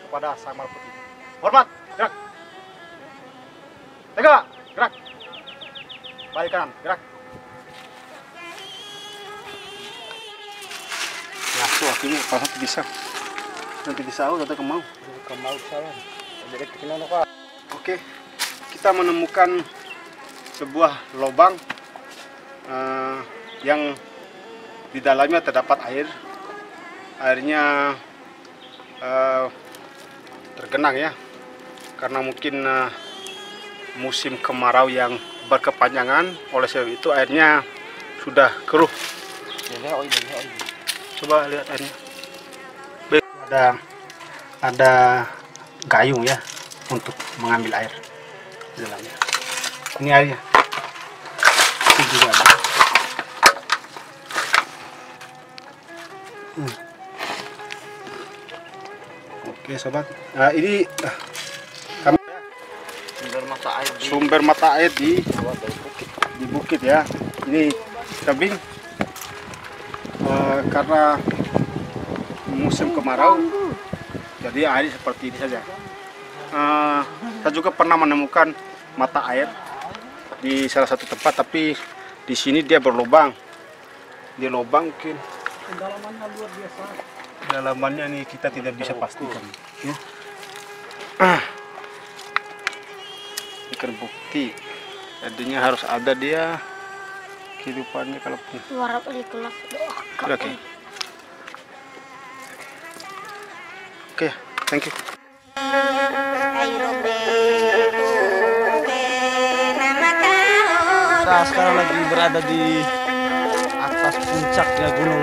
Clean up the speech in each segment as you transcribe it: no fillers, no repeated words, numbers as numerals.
kepada Sang Merah Putih. Hormat, gerak. Tegak, gerak. Balik kanan, gerak. Ya, tuh akhirnya kalau nanti bisa aku datang ke mau. Salah. Jadi kita Pak. Oke, kita menemukan sebuah lubang yang di dalamnya terdapat air. Airnya tergenang ya, karena mungkin musim kemarau yang berkepanjangan. Oleh sebab itu airnya sudah keruh. Coba lihat airnya. Ada gayung ya untuk mengambil air di dalamnya. Ini airnya. Ini juga ada. Oke sobat, nah, ini kami sumber mata air di bukit ya. Ini tebing karena musim kemarau, jadi air seperti ini saja. Kita juga pernah menemukan mata air di salah satu tempat, tapi di sini dia berlubang. Dia lubang mungkin. Kedalamannya luar biasa. Kedalamannya nih kita tidak bisa pastikan. Ya. Ikan bukti. Jadinya harus ada dia kehidupannya kalau pun. Oke. Oke, thank you. Kita sekarang lagi berada di atas puncaknya Gunung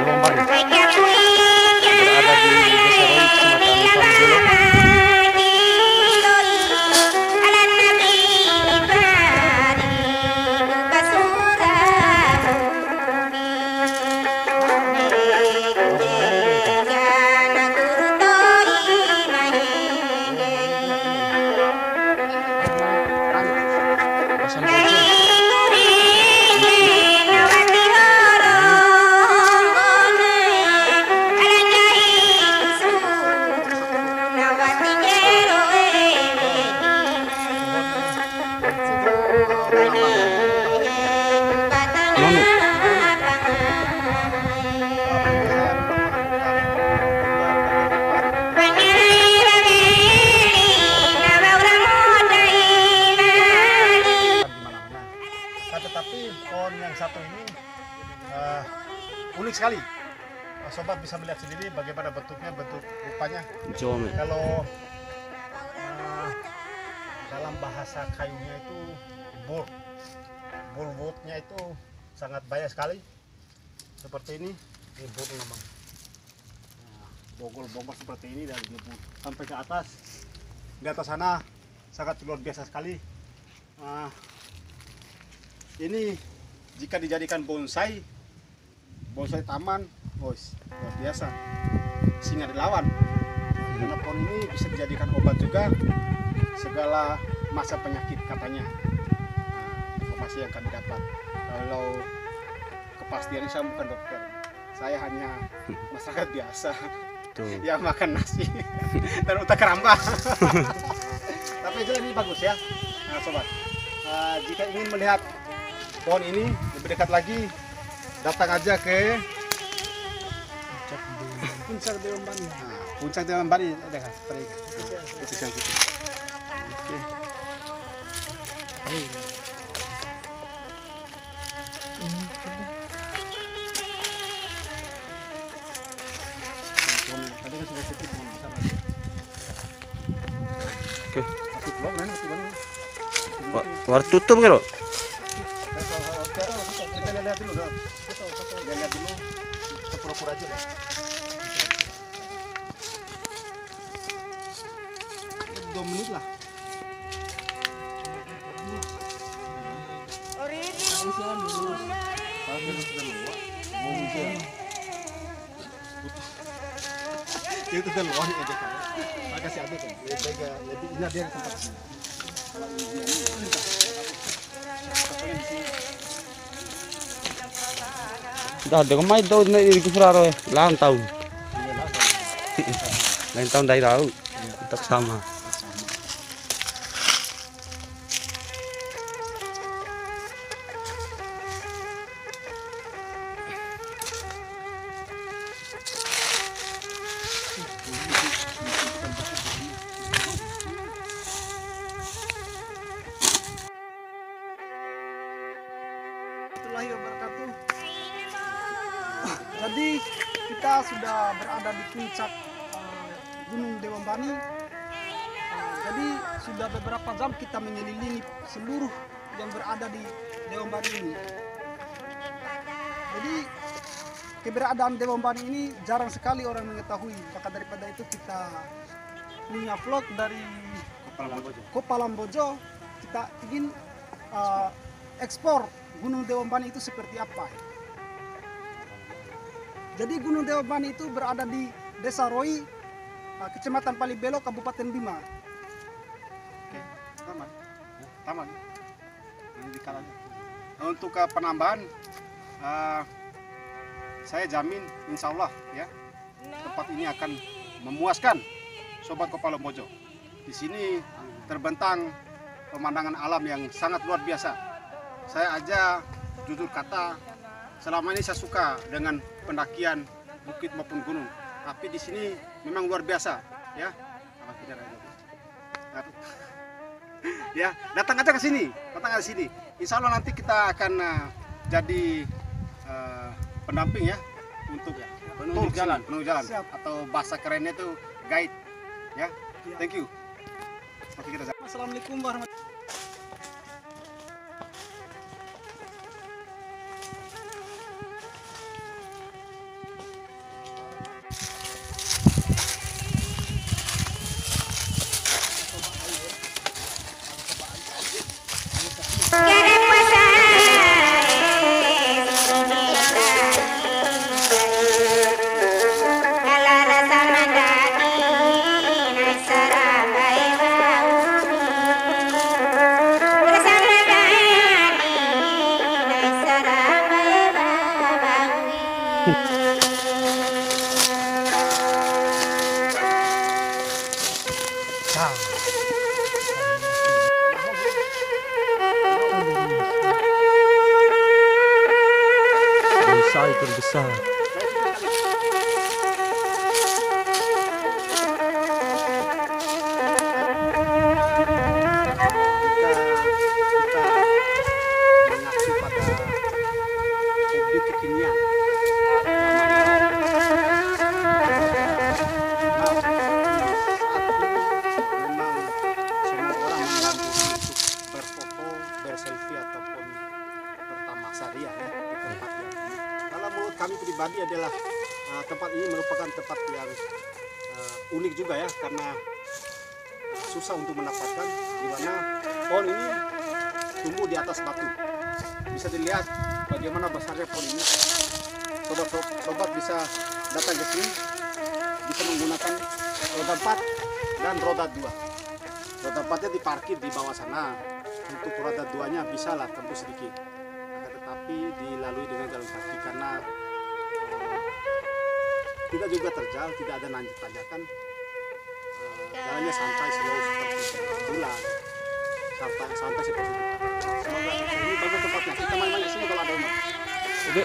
Jombang. Berada di Desa Roy, Kecamatan Panjolo. Unik sekali. Sobat bisa melihat sendiri bagaimana bentuknya, bentuk rupanya. Kalau dalam bahasa kayunya itu bulbutnya itu sangat banyak sekali. Seperti ini bulbut namanya. Bogol-bogol seperti ini dari bulbut sampai ke atas. Di atas sana sangat luar biasa sekali. Ini jika dijadikan bonsai taman, luar biasa, singa dilawan. Karena pohon ini bisa dijadikan obat juga segala masa penyakit katanya. Informasi yang kami dapat. Kalau kepastian saya bukan dokter, saya hanya masyarakat biasa yang makan nasi dan utak keramba. Tapi jelas ini bagus ya, sobat. Jika ingin melihat pohon ini lebih dekat lagi, datang aja ke Puncak Dewan Bani. Puncak Dewan Bani ada kan? Itu yang kita. Oke. War tutup kan lo? Kita lihat dulu, kita pura-pura aja deh. 2 menit lah. Itu udah luar ya deh. Makasih adik kan. Lebih indah dia tempat sini. Dah, dengan mai daw na iri ko fraro lang taon. Lain tahun dari tahu. Tetap sama. Warahmatullahi wabarakatuh. Jadi kita sudah berada di puncak Gunung Dewambani. Jadi sudah beberapa jam kita mengelilingi seluruh yang berada di Dewambani ini. Jadi keberadaan Dewambani ini jarang sekali orang mengetahui. Maka daripada itu kita punya vlog dari Kopalambojo. Kita ingin ekspor Gunung Dewambani itu seperti apa. Jadi Gunung Dewambani itu berada di Desa Roi, Kecamatan Palibelo, Kabupaten Bima. Oke, taman. Ini di kanan. Untuk penambahan, saya jamin insya Allah ya tempat ini akan memuaskan Sobat Kopalambojo. Di sini terbentang pemandangan alam yang sangat luar biasa. Saya aja jujur kata selama ini saya suka dengan pendakian bukit maupun gunung, tapi di sini memang luar biasa ya. Ya, datang aja ke sini, Insya Allah nanti kita akan jadi pendamping ya untuk penunjuk jalan atau bahasa kerennya itu guide ya. Thank you. Assalamualaikum warahmatullahi. Bonsai terbesar. Mengacu pada hobi kekinian. Berselfie ataupun bertamasya ya di tempat yang ini. Kalau menurut kami pribadi adalah tempat ini merupakan tempat yang unik juga ya, karena susah untuk mendapatkan, di mana pohon ini tumbuh di atas batu. Bisa dilihat bagaimana besarnya pohon ini. Sobat bisa datang ke sini, bisa menggunakan roda 4 dan roda 2. Roda 4-nya diparkir di bawah sana. Untuk roda 2-nya bisa lah tembus sedikit, tetapi dilalui dengan jalan kaki karena tidak juga terjal, tidak ada nanjak tanjakan. Jalannya santai, slow seperti bulan, santai seperti itu. Semoga ini bagus tempatnya. Kita main-main di sini kalau ada umur. Oke.